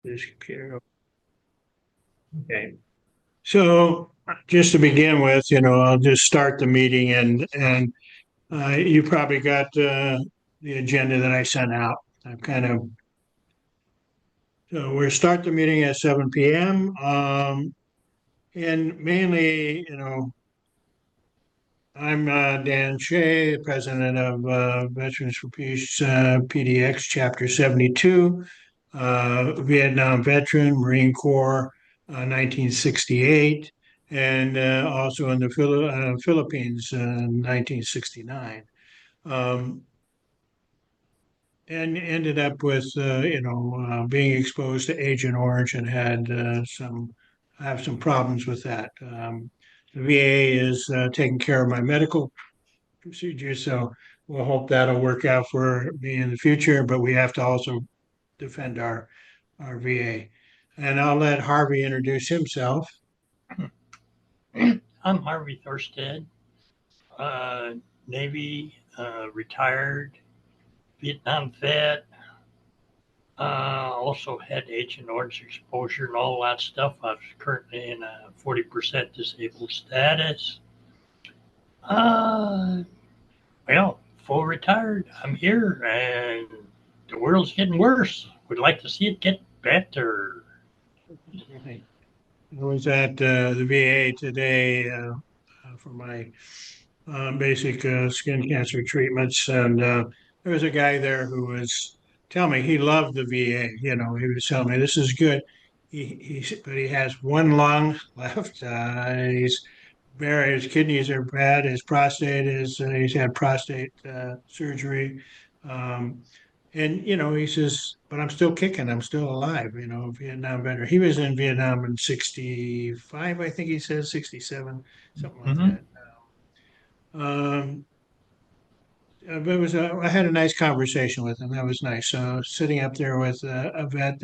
This computer. Okay. So just to begin with, I'll just start the meeting and you probably got the agenda that I sent out. I've kind of so we'll start the meeting at 7 p.m. And mainly, I'm Dan Shea, president of Veterans for Peace PDX Chapter 72, Vietnam veteran, Marine Corps, 1968, and also in the Philippines, 1969. Um, and ended up with, being exposed to Agent Orange and had have some problems with that. The VA is taking care of my medical procedure. So we'll hope that'll work out for me in the future, but we have to also defend our VA. And I'll let Harvey introduce himself. I'm Harvey Thorstead, uh, Navy, retired Vietnam vet. Also had Agent Orange exposure and all that stuff. I was currently in a 40% disabled status. Uh, full retired. I'm here, and the world's getting worse. Would like to see it get better. I was at the VA today for my basic skin cancer treatments, and there was a guy there who was telling me he loved the VA. He was telling me this is good. But he has one lung left. He's very his kidneys are bad. His prostate is he's had prostate surgery. Um, and he says, but I'm still kicking. I'm still alive. Vietnam veteran. He was in Vietnam in '65, I think he says '67, something like Mm-hmm. that. Um, but I had a nice conversation with him. That was nice. Sitting up there with a vet,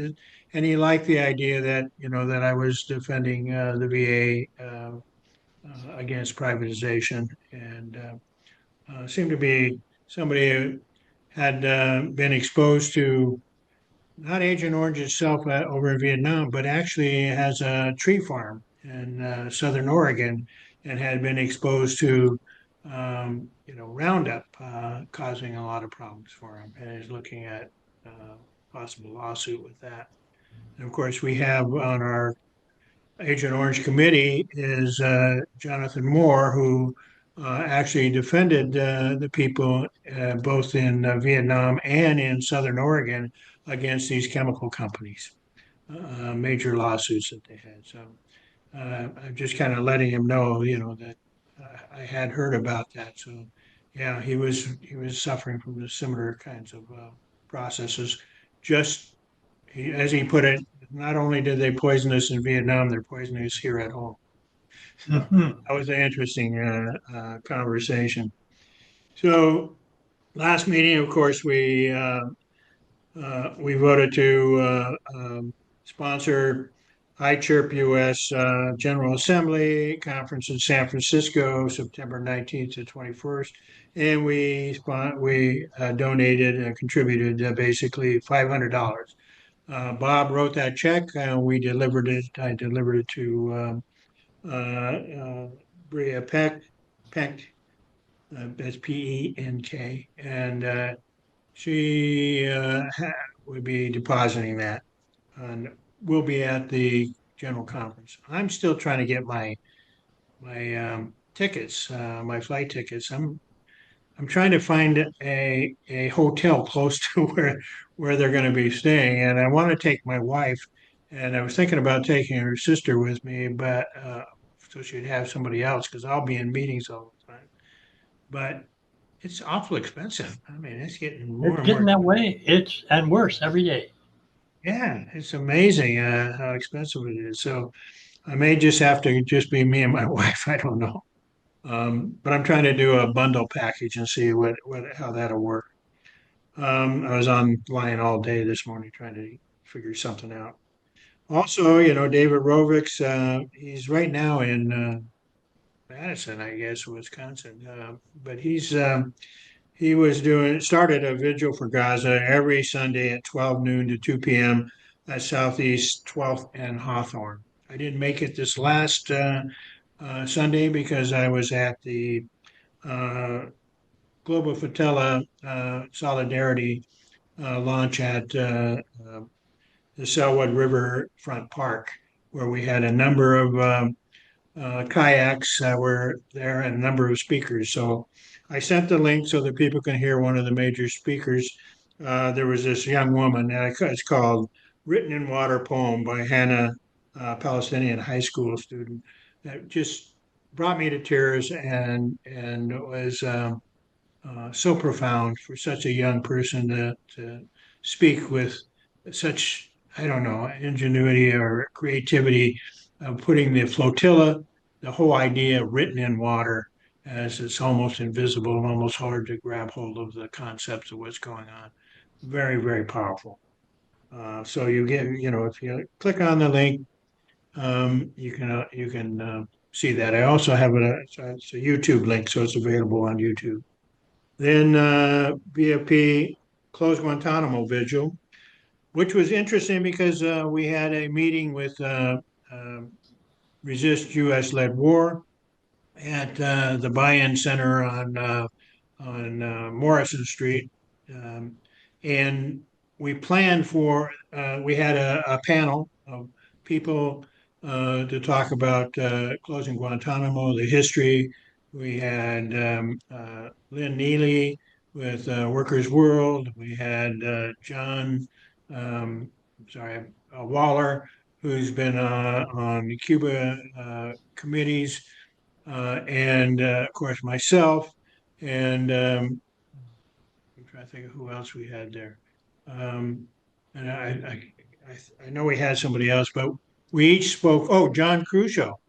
and he liked the idea that that I was defending the VA against privatization, and seemed to be somebody who had been exposed to not Agent Orange itself over in Vietnam, but actually has a tree farm in southern Oregon, and had been exposed to Roundup, causing a lot of problems for him, and is looking at possible lawsuit with that. And of course, we have on our Agent Orange committee is Jonathan Moore, who actually defended the people both in Vietnam and in Southern Oregon against these chemical companies, major lawsuits that they had. So I'm just kind of letting him know, that I had heard about that. So yeah, he was suffering from the similar kinds of processes. Just as he put it, not only did they poison us in Vietnam, they're poisoning us here at home. So Mm-hmm. that was an interesting conversation. So last meeting, of course, we voted to sponsor ICHRP-US General Assembly Conference in San Francisco, September 19th to 21st. And we donated and contributed basically $500. Bob wrote that check. We delivered it. I delivered it to Bria Penk, that's Penk, and she would be depositing that, and we'll be at the general conference. I'm still trying to get my tickets, my flight tickets. I'm trying to find a hotel close to where they're going to be staying, and I want to take my wife. And I was thinking about taking her sister with me, but so she'd have somebody else because I'll be in meetings all the time. But it's awful expensive. I mean, it's getting more It's and more getting that expensive. way. It's and worse every day. Yeah, it's amazing how expensive it is. So I may just have to just be me and my wife. I don't know. But I'm trying to do a bundle package and see what how that'll work. I was online all day this morning trying to figure something out. Also, David Rovics, he's right now in Madison, I guess, Wisconsin. But he was started a vigil for Gaza every Sunday at 12 noon to 2 p.m. at Southeast 12th and Hawthorne. I didn't make it this last Sunday because I was at the uh, Global Fatela Solidarity launch at the Selwood Riverfront Park, where we had a number of kayaks were there and a number of speakers. So I sent the link so that people can hear one of the major speakers. There was this young woman, and it's called Written in Water Poem by Hannah, Palestinian high school student, that just brought me to tears and was so profound for such a young person to speak with such, I don't know, ingenuity or creativity of putting the flotilla, the whole idea written in water, as it's almost invisible and almost hard to grab hold of the concepts of what's going on. Very, very powerful. So you get, if you click on the link, you can see that. I also have it's a YouTube link, so it's available on YouTube. Then VFP closed Guantanamo Vigil, which was interesting because we had a meeting with Resist U.S. led war at the Buy-in Center on Morrison Street, um, and we had a panel of people to talk about closing Guantanamo, the history. We had Lynn Neely with Workers World. We had John, um, sorry, Waller, who's been on the Cuba committees, and of course myself, and I'm trying to think of who else we had there. Um, and I know we had somebody else, but we each spoke. Oh, John Crusoe.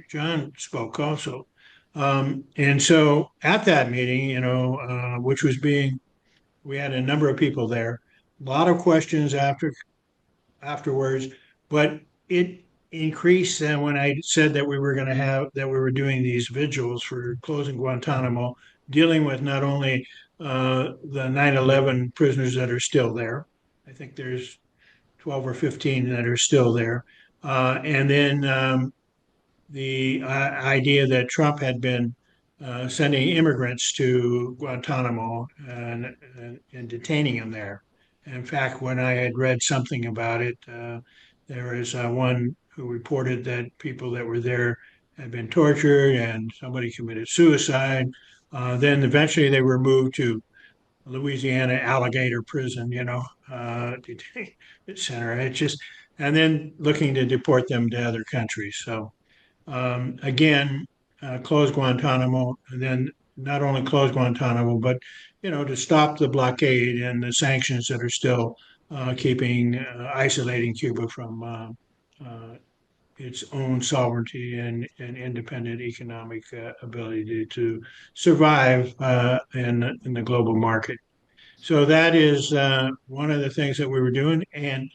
John spoke also. And so at that meeting, which was we had a number of people there, a lot of questions afterwards, but it increased when I said that that we were doing these vigils for closing Guantanamo, dealing with not only the 9/11 prisoners that are still there. I think there's 12 or 15 that are still there. And then the idea that Trump had been sending immigrants to Guantanamo and detaining them there. In fact, when I had read something about it, there was one who reported that people that were there had been tortured and somebody committed suicide. Then eventually they were moved to Louisiana Alligator Prison, detention center. And then looking to deport them to other countries. So again, close Guantanamo, and then not only close Guantanamo, but to stop the blockade and the sanctions that are still isolating Cuba from its own sovereignty and independent economic ability to survive in the global market. So that is one of the things that we were doing, and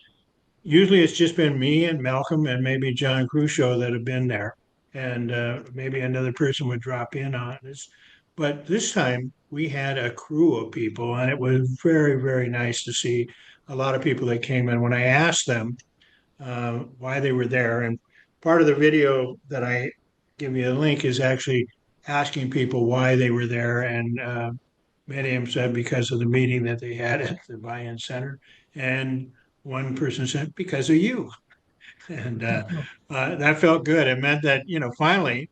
usually it's just been me and Malcolm and maybe John Crusoe that have been there. And maybe another person would drop in on this. But this time we had a crew of people, and it was very, very nice to see a lot of people that came in. When I asked them why they were there, and part of the video that I give you a link is actually asking people why they were there. And many of them said because of the meeting that they had at the buy-in center. And one person said, because of you. And that felt good. It meant that, finally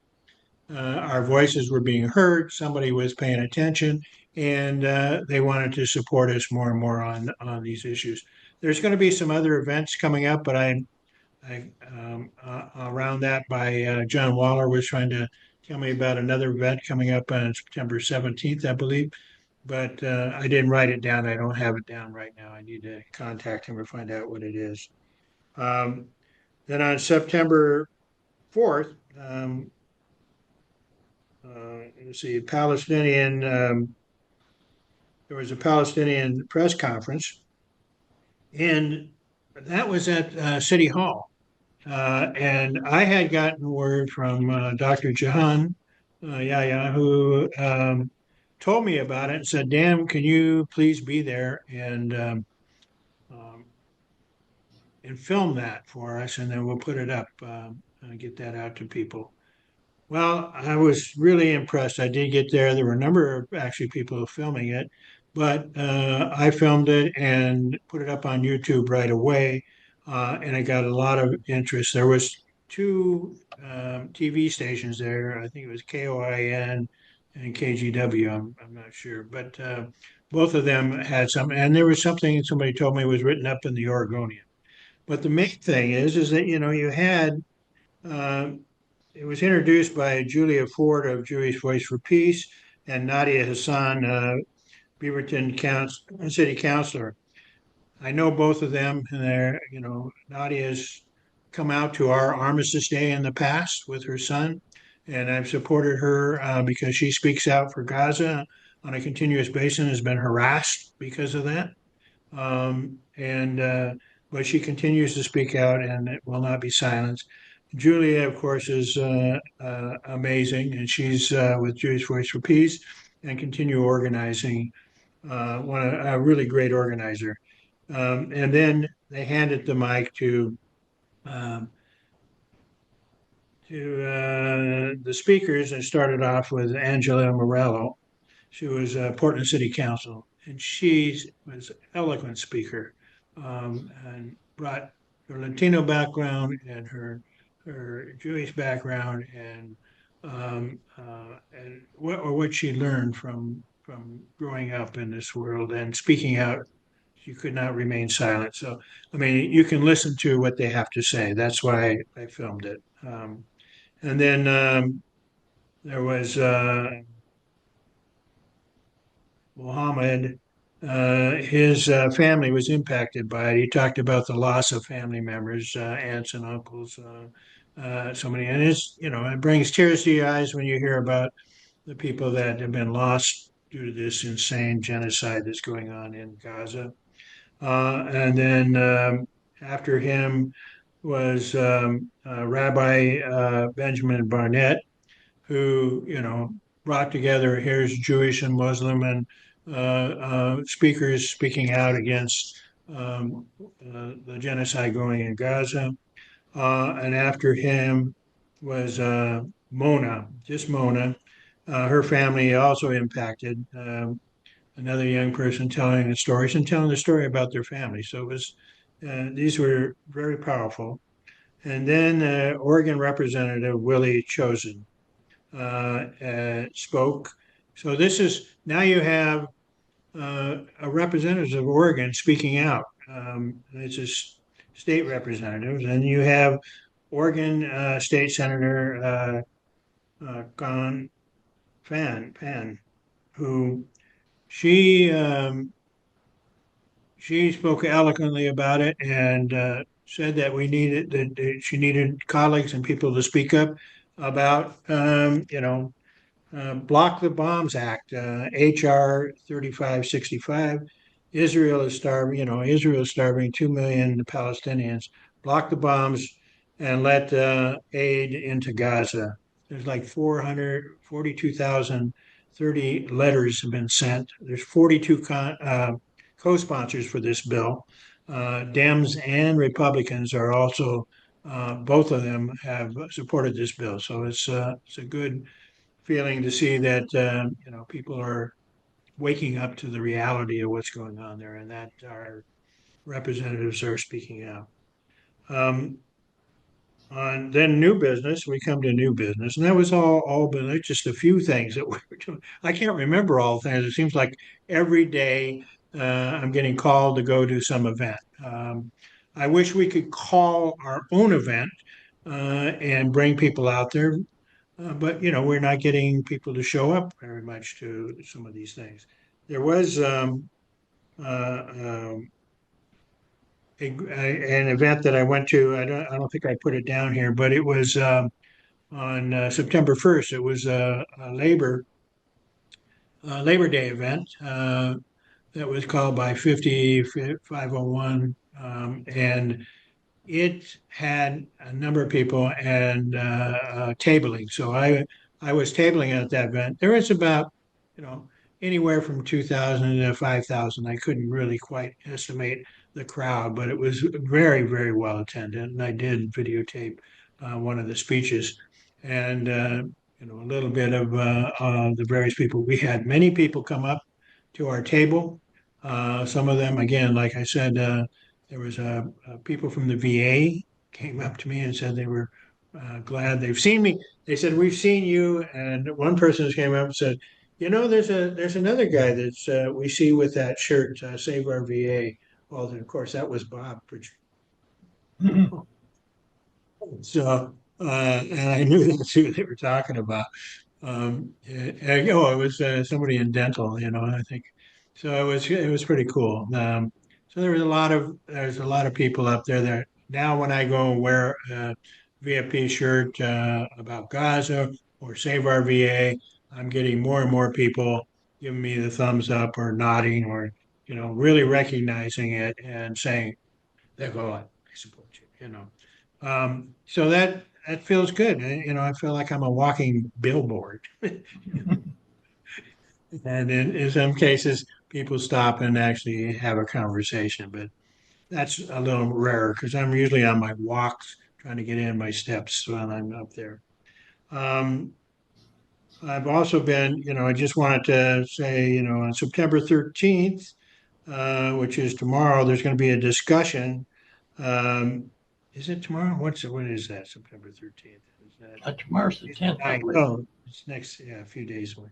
our voices were being heard. Somebody was paying attention and they wanted to support us more and more on these issues. There's going to be some other events coming up, but around that by John Waller was trying to tell me about another event coming up on September 17th, I believe. But I didn't write it down. I don't have it down right now. I need to contact him or find out what it is. Um, then on September 4th, let's see, there was a Palestinian press conference, and that was at City Hall. And I had gotten word from Dr. Jahan Yahya, who told me about it and said, Dan, can you please be there um, and film that for us, and then we'll put it up, get that out to people. Well, I was really impressed. I did get there. There were a number of actually people filming it, but I filmed it and put it up on YouTube right away, and it got a lot of interest. There was two TV stations there. I think it was KOIN and KGW. I'm not sure, but both of them had some. And there was something somebody told me was written up in the Oregonian. But the main thing is that you had. Uh, it was introduced by Julia Ford of Jewish Voice for Peace and Nadia Hassan, Beaverton City Councilor. I know both of them, and Nadia's come out to our Armistice Day in the past with her son, and I've supported her because she speaks out for Gaza on a continuous basis and has been harassed because of that. And But she continues to speak out, and it will not be silenced. Julia, of course, is amazing, and she's with Jewish Voice for Peace and continue organizing. A really great organizer. And then they handed the mic um, to the speakers, and started off with Angela Morello. She was Portland City Council, and she was an eloquent speaker, and brought her Latino background and her Jewish background, and what she learned from growing up in this world and speaking out. She could not remain silent. So, I mean, you can listen to what they have to say. That's why I filmed it. And then there was Mohammed. His family was impacted by it. He talked about the loss of family members, aunts and uncles, so many. And it brings tears to your eyes when you hear about the people that have been lost due to this insane genocide that's going on in Gaza. And then after him was Rabbi Benjamin Barnett, who brought together here's Jewish and Muslim and speakers speaking out against the genocide going in Gaza. And after him was Mona, just Mona. Her family also impacted. Another young person telling the stories and telling the story about their family. So these were very powerful. And then Oregon Representative Willie Chosen spoke. So this is now you have a representative of Oregon speaking out. It's a state representative, and you have Oregon State Senator Gon Pan, who she she spoke eloquently about it and said that she needed colleagues and people to speak up about Block the Bombs Act, HR 3565. Israel is starving, Israel is starving 2 million Palestinians. Block the bombs and let aid into Gaza. There's like 442,030 letters have been sent. There's 42 co-sponsors for this bill. Dems and Republicans are also, both of them have supported this bill. So it's a good feeling to see that people are waking up to the reality of what's going on there, and that our representatives are speaking out. Um, on then new business, we come to new business, and that was all been just a few things that we were doing. I can't remember all things. It seems like every day I'm getting called to go to some event. I wish we could call our own event and bring people out there. But we're not getting people to show up very much to some of these things. There was an event that I went to. I don't think I put it down here, but it was on September 1st. It was a Labor Day event that was called by 501, and it had a number of people and tabling. So I was tabling at that event. There was about anywhere from 2,000 to 5,000. I couldn't really quite estimate the crowd, but it was very, very well attended. And I did videotape one of the speeches and, a little bit of the various people. We had many people come up to our table. Some of them, again, like I said, there was people from the VA came up to me and said they were glad they've seen me. They said, "We've seen you." And one person just came up and said, there's another guy that's we see with that shirt, Save Our VA. Well, then, of course, that was Bob. So, and I knew that's who they were talking about. It was somebody in dental, I think. So it was pretty cool. So there's a lot of people up there that now when I go and wear a VFP shirt about Gaza or Save Our VA, I'm getting more and more people giving me the thumbs up or nodding or really recognizing it and saying they go, I support you. So that feels good. I feel like I'm a walking billboard. And in some cases, people stop and actually have a conversation, but that's a little rarer because I'm usually on my walks trying to get in my steps while I'm up there. Um, I've also been, I just wanted to say, on September 13th, which is tomorrow, there's going to be a discussion. Is it tomorrow? What is that? September 13th? Is that Tomorrow's the 10th, I believe. Oh, it's next, yeah, a few days away.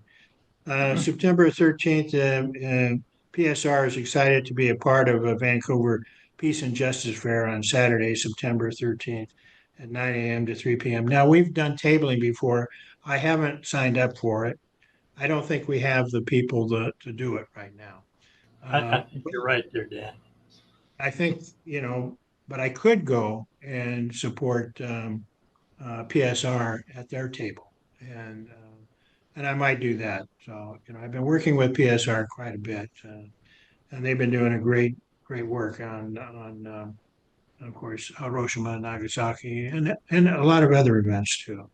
September 13th, PSR is excited to be a part of a Vancouver Peace and Justice Fair on Saturday, September 13th at 9 a.m. to 3 p.m. Now, we've done tabling before. I haven't signed up for it. I don't think we have the people to do it right now. I think you're right there, Dan. I think, but I could go and support PSR at their table. And I might do that. So, I've been working with PSR quite a bit, and they've been doing a great work on of course, Hiroshima and Nagasaki, and a lot of other events too.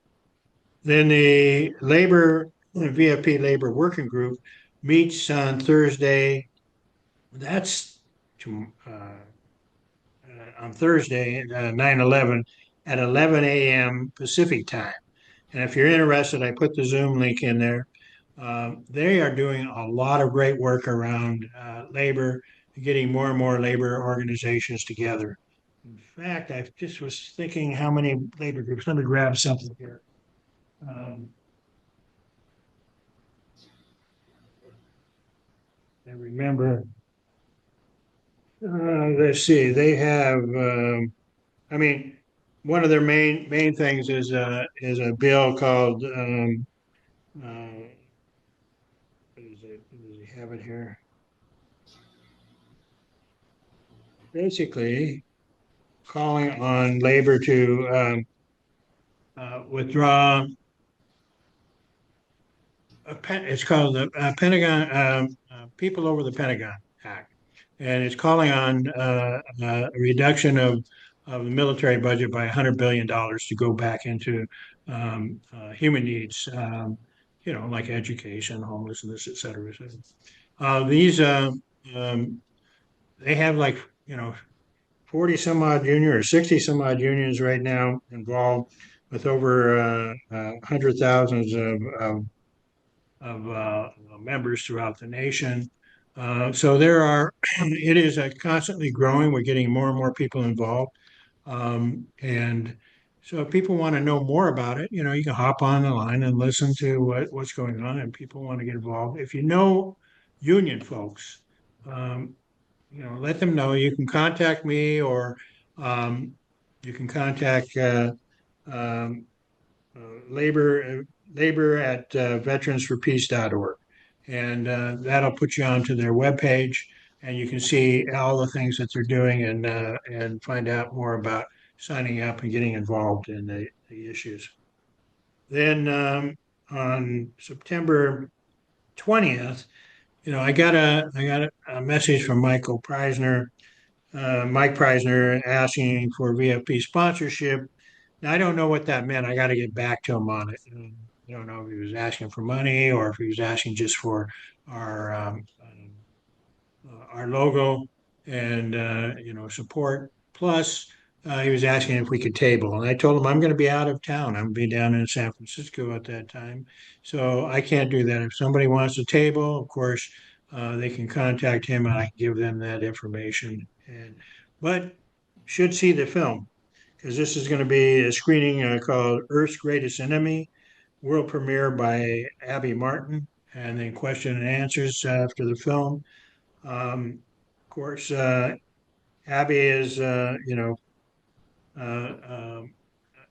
Then the VFP Labor Working Group meets on Thursday. That's on Thursday, 9/11, at 11 a.m. Pacific time. And if you're interested, I put the Zoom link in there. They are doing a lot of great work around labor, getting more and more labor organizations together. In fact, I just was thinking how many labor groups. Let me grab something here. Um, I remember. Let's see. They have. I mean, one of their main things is a bill called. Uh, what is it? Does he have it here? Basically, calling on labor to withdraw. It's called the Pentagon People Over the Pentagon Act, and it's calling on a reduction of the military budget by $100 billion to go back into human needs, like education, homelessness, et cetera. These they have like 40 some odd union or 60 some odd unions right now involved with over 100,000s of members throughout the nation. So it is constantly growing. We're getting more and more people involved. And so if people want to know more about it, you can hop on the line and listen to what's going on and people want to get involved. If you know union folks, um, let them know. You can contact me or um, you can contact um, uh, labor labor at veteransforpeace.org, and that'll put you onto their webpage, and you can see all the things that they're doing and find out more about signing up and getting involved in the issues. Then on September 20th, I got a message from Mike Preisner asking for VFP sponsorship. Now, I don't know what that meant. I got to get back to him on it. I don't know if he was asking for money or if he was asking just for our logo. and support. Plus, he was asking if we could table, and I told him I'm going to be out of town. I'm going to be down in San Francisco at that time, so I can't do that. If somebody wants to table, of course, they can contact him, and I can give them that information. But should see the film because this is going to be a screening called Earth's Greatest Enemy, world premiere by Abby Martin, and then question and answers after the film. Of course, Abby is, uh, um,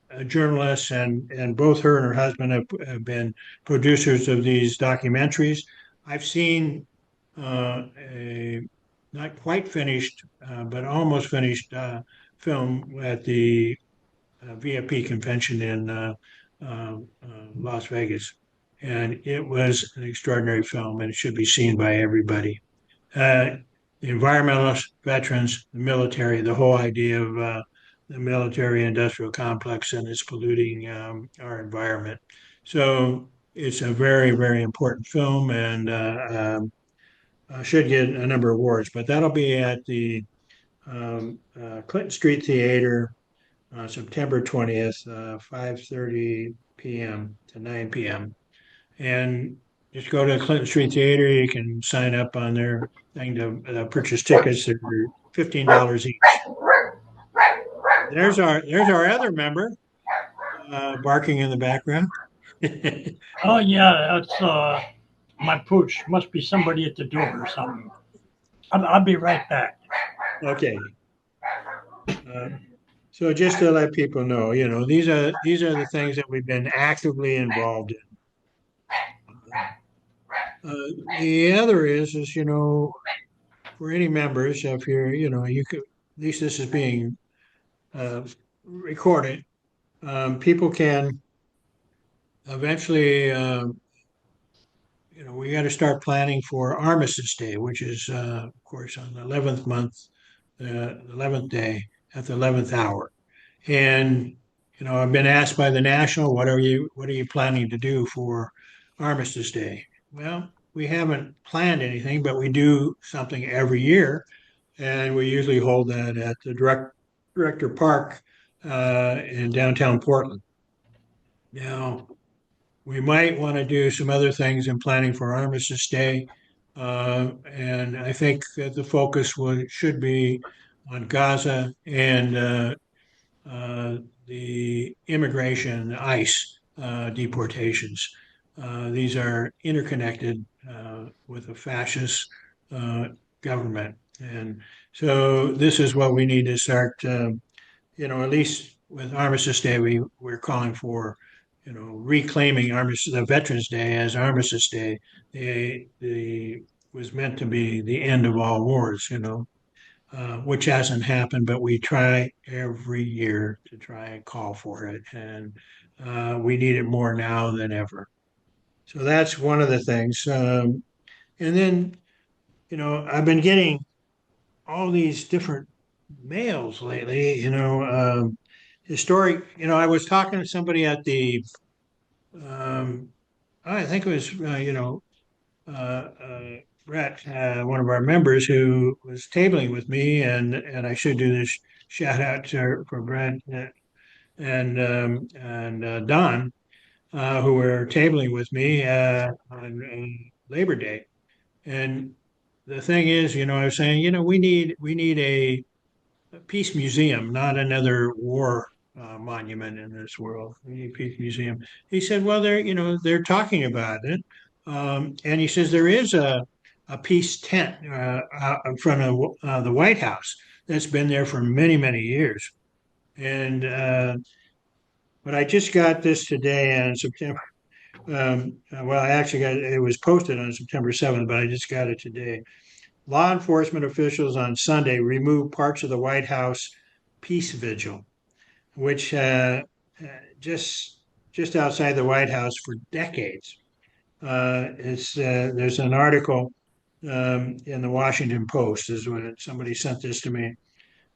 a journalist, and both her and her husband have been producers of these documentaries. I've seen a not quite finished, but almost finished film at the VFP convention in Las Vegas. And it was an extraordinary film, and it should be seen by everybody. Uh, the environmentalists, veterans, the military, the whole idea of the military industrial complex and its polluting our environment. So it's a very, very important film and should get a number of awards. But that'll be at the Clinton Street Theater September 20th, 5:30 p.m. to 9 p.m. And just go to Clinton Street Theater. You can sign up on their thing to purchase tickets. They're $15 each. There's our other member barking in the background. Oh yeah, that's my pooch. Must be somebody at the door or something. I'll be right back. Okay. Uh, so just to let people know, these are the things that we've been actively involved in. The other is for any members, if you could, at least this is being recorded, people can eventually, we got to start planning for Armistice Day, which is, of course, on the 11th month, the 11th day at the 11th hour. And, I've been asked by the National, what are you planning to do for Armistice Day? Well, we haven't planned anything, but we do something every year. And we usually hold that at the Director Park in downtown Portland. Now, we might want to do some other things in planning for Armistice Day. And I think that the focus should be on Gaza and uh, the immigration, ICE deportations. These are interconnected with a fascist uh, government. And so this is what we need to start, at least with Armistice Day, we're calling for, reclaiming Armistice, the Veterans Day as Armistice Day. The was meant to be the end of all wars, which hasn't happened, but we try every year to try and call for it. And we need it more now than ever. So that's one of the things. And then, I've been getting all these different mails lately, historic, I was talking to somebody at the, um, I think it was, Brett, one of our members who was tabling with me, and I should do this shout out for Brett and Don, who were tabling with me on Labor Day. And the thing is, I was saying, we need a peace museum, not another war monument in this world. We need a peace museum. He said, well, they're talking about it, and he says there is a peace tent out in front of the White House that's been there for many, many years. And but I just got this today on September. Well, I actually got it was posted on September 7th, but I just got it today. Law enforcement officials on Sunday removed parts of the White House peace vigil, which just outside the White House for decades. There's an article in the Washington Post is when somebody sent this to me.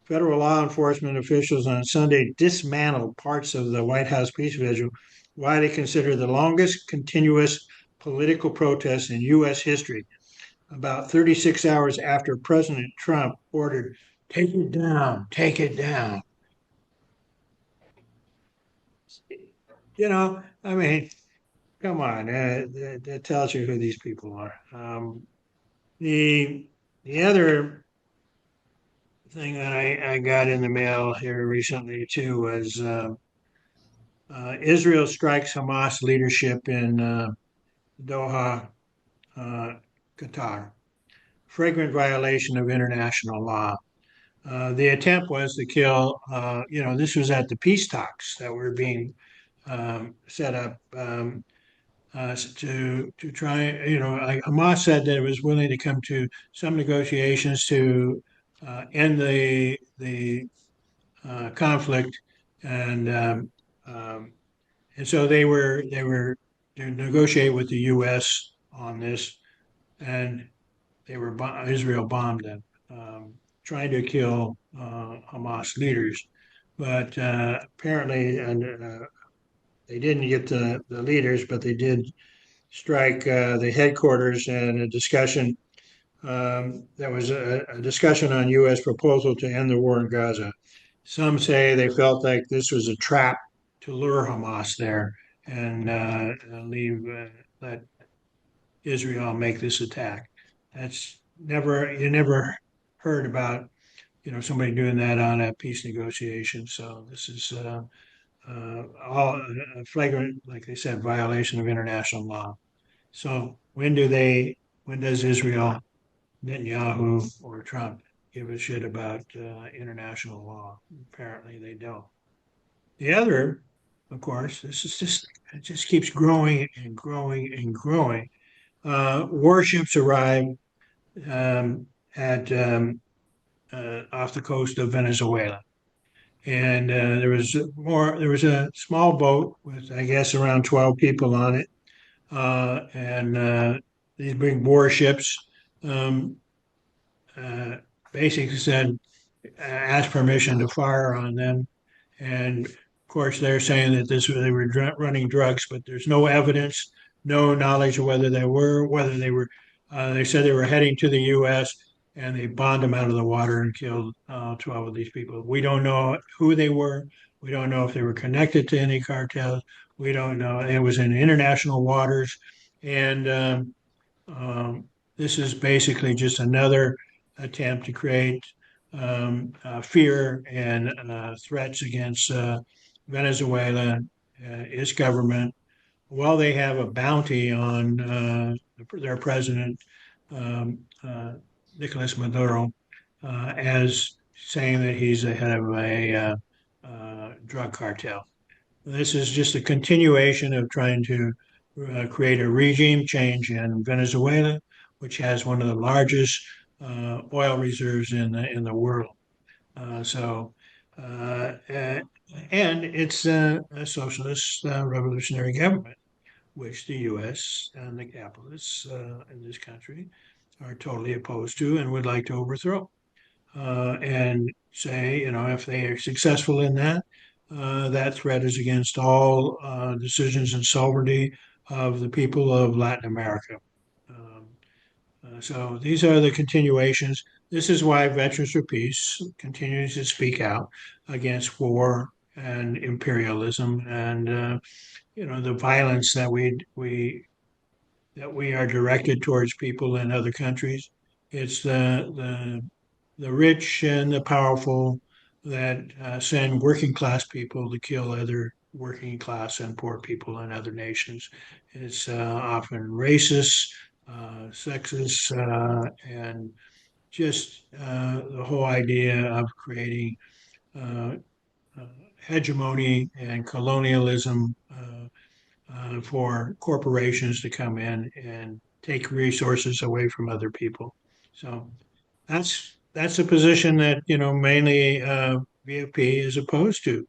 Federal law enforcement officials on Sunday dismantled parts of the White House peace vigil, widely considered the longest continuous political protest in U.S. history. about 36 hours after President Trump ordered, take it down, take it down. I mean, come on, that tells you who these people are. The the other thing that I got in the mail here recently too was Israel strikes Hamas leadership in Doha, uh, Qatar. Flagrant violation of international law. The attempt was to kill, this was at the peace talks that were being set up to try, like Hamas said that it was willing to come to some negotiations to end the conflict, and um, and so they were to negotiate with the U.S. on this, and Israel bombed them, trying to kill Hamas leaders, but apparently, and they didn't get the leaders, but they did strike the headquarters, and a discussion. There was a discussion on U.S. proposal to end the war in Gaza. Some say they felt like this was a trap to lure Hamas there and let Israel make this attack. That's you never heard about somebody doing that on a peace negotiation. So this is all a flagrant, like they said, violation of international law. So when does Israel, Netanyahu, or Trump give a shit about international law? Apparently they don't. The other, of course, this is just it just keeps growing and growing and growing. Warships arrive at off the coast of Venezuela, and there was a small boat with, I guess, around 12 people on it, and these big warships um, uh, basically said, asked permission to fire on them. And of course, they're saying that they were running drugs, but there's no evidence, no knowledge of whether they were. They said they were heading to the U.S. and they bombed them out of the water and killed 12 of these people. We don't know who they were. We don't know if they were connected to any cartels. We don't know. It was in international waters, and um, this is basically just another attempt to create fear and threats against Venezuela, its government, while they have a bounty on their president, um, uh, Nicolas Maduro, as saying that he's the head of a drug cartel. This is just a continuation of trying to create a regime change in Venezuela, which has one of the largest oil reserves in the world. So, and it's a socialist revolutionary government, which the U.S. and the capitalists in this country are totally opposed to and would like to overthrow. And say, if they are successful in that, that threat is against all decisions and sovereignty of the people of Latin America. Um, so these are the continuations. This is why Veterans for Peace continues to speak out against war and imperialism and the violence that we are directed towards people in other countries. It's the rich and the powerful that send working class people to kill other working class and poor people in other nations. It's often racist, sexist, and just the whole idea of creating uh, uh, hegemony and colonialism for corporations to come in and take resources away from other people. So that's a position that mainly VFP is opposed to,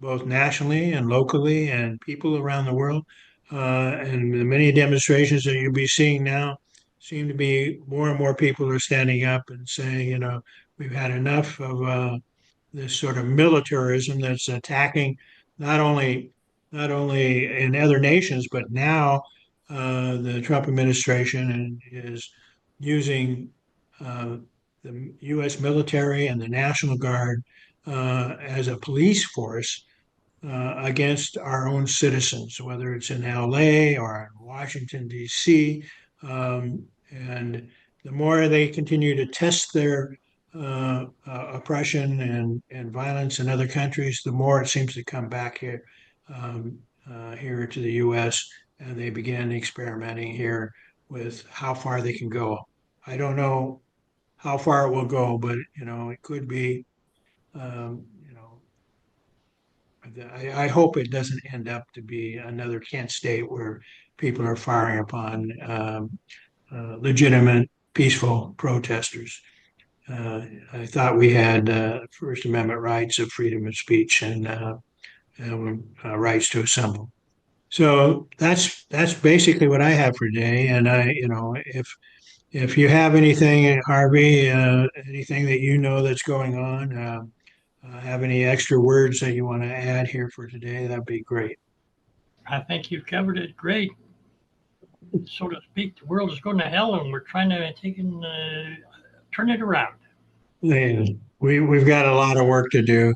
both nationally and locally, and people around the world. And the many demonstrations that you'll be seeing now seem to be more and more people are standing up and saying, we've had enough of this sort of militarism that's attacking not only not only in other nations, but now the Trump administration is using the U.S. military and the National Guard as a police force against our own citizens, whether it's in LA or in Washington, D.C. And the more they continue to test their oppression and violence in other countries, the more it seems to come back um, here to the U.S. and they begin experimenting here with how far they can go. I don't know how far it will go, but it could be I hope it doesn't end up to be another Kent State where people are firing upon legitimate, peaceful protesters. I thought we had First Amendment rights of freedom of speech and rights to assemble. So that's basically what I have for today. And if you have anything, Harvey, anything that you know that's going on, have any extra words that you want to add here for today, that'd be great. I think you've covered it great. So to speak, the world is going to hell, and we're trying to turn it around. And we've got a lot of work to do,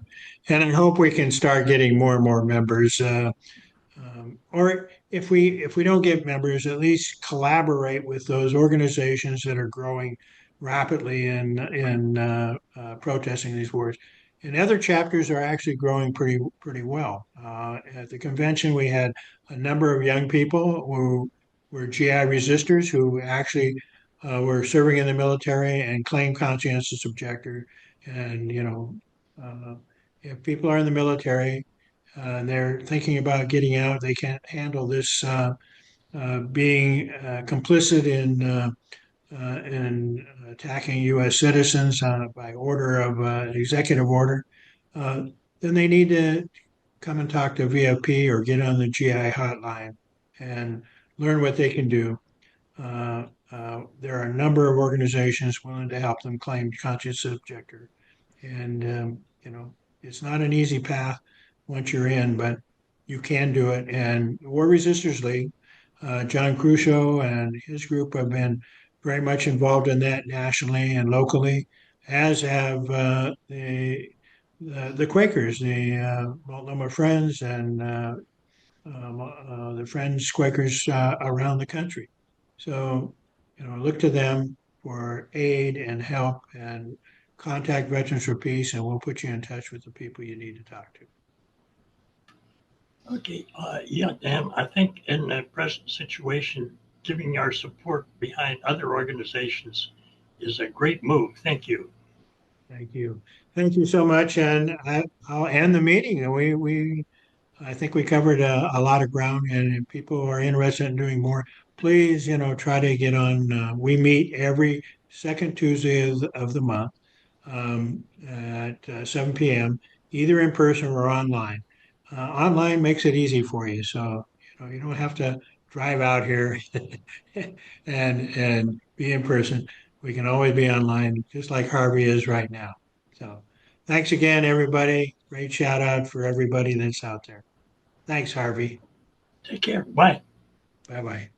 and I hope we can start getting more and more members. Or if we don't get members, at least collaborate with those organizations that are growing rapidly in protesting these wars. And other chapters are actually growing pretty well. At the convention, we had a number of young people who were GI resistors who actually were serving in the military and claimed conscientious objector. And uh, if people are in the military they're thinking about getting out. They can't handle this being complicit in attacking U.S. citizens by order of executive order. Uh, then they need to come and talk to VFP or get on the GI hotline and learn what they can do. There are a number of organizations willing to help them claim conscience objector. And, it's not an easy path once you're in, but you can do it. And War Resisters League, John Crusoe and his group have been very much involved in that nationally and locally, as have the Quakers, the Multnomah Friends, and the Friends Quakers around the country. So, look to them for aid and help and contact Veterans for Peace, and we'll put you in touch with the people you need to talk to. Okay, yeah, Dan, I think in the present situation, giving our support behind other organizations is a great move. Thank you. Thank you. Thank you so much. And I'll end the meeting. I think we covered a lot of ground, and if people are interested in doing more, please, try to get on. We meet every second Tuesday of the month at 7 p.m., either in person or online. Online makes it easy for you, so you don't have to drive out here and be in person. We can always be online, just like Harvey is right now. So, thanks again, everybody. Great shout out for everybody that's out there. Thanks, Harvey. Take care. Bye. Bye bye.